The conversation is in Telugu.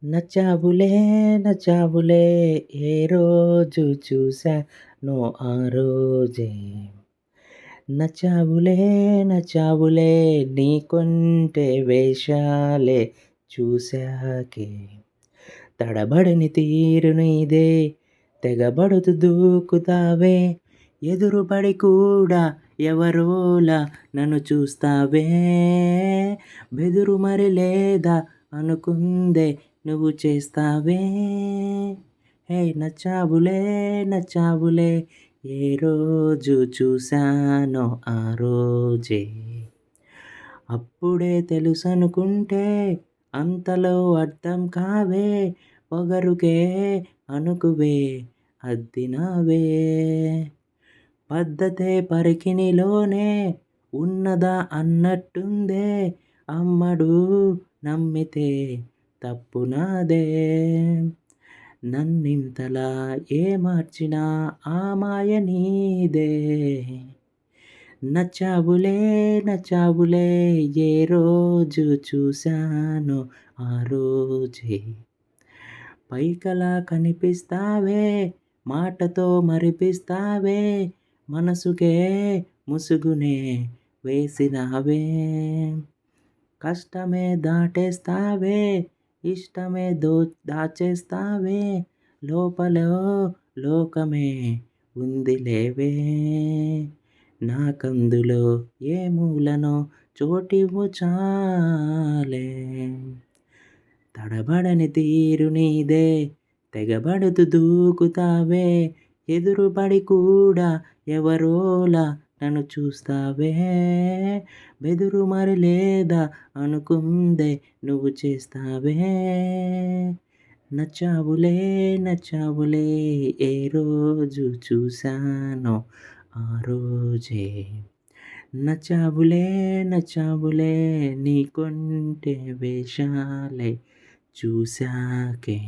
నచ్చావులే నచ్చావులే ఏ రోజు చూసానో ఆ రోజే నచ్చావులే నచ్చావులే నీ కొంటె వేషాలే చూశాకే తడబడని తీరు నీదే తెగబడుతూ దూకుతావే ఎదురుపడి కూడా ఎవరోలా నన్ను చూస్తావే బెదురు మరి లేదా అనుకుందే నువ్వు చేస్తావే హే నచ్చావులే నచ్చావులే ఏ రోజు చూశానో ఆ రోజే అప్పుడే తెలుసనుకుంటే అంతలో అర్థం కావే పొగరుకే అనుకువే అద్దినావే పద్ధతే పరికిణిలోనే ఉన్నదా అన్నట్టుందే అమ్మడు నమ్మితే తప్పు నాదే నన్నింతలా ఏ మార్చినా ఆ మాయ నీదే నచ్చావులే నచ్చావులే ఏ రోజు చూశానో ఆ రోజే పైకలా కనిపిస్తావే మాటతో మరిపిస్తావే మనసుకే ముసుగునే వేసినావే కష్టమే దాటేస్తావే ఇష్టమే దాచేస్తావే లోపల లోకమే ఉంది లేవే నాకందులో ఏ మూలనో చోటివ్వు చాలే తడబడని తీరు నీదే తెగబడుతూ దూకుతావే ఎదురుపడి కూడా ఎవరోలా నన్ను చూస్తావే బెదురు మరి లేదా అనుకుందే నువ్వు చేస్తావే నచ్చావులే నచ్చావులే ఏ రోజు చూశానో ఆ రోజే నచ్చావులే నచ్చావులే నీ కొంటె వేషాలే చూశాకే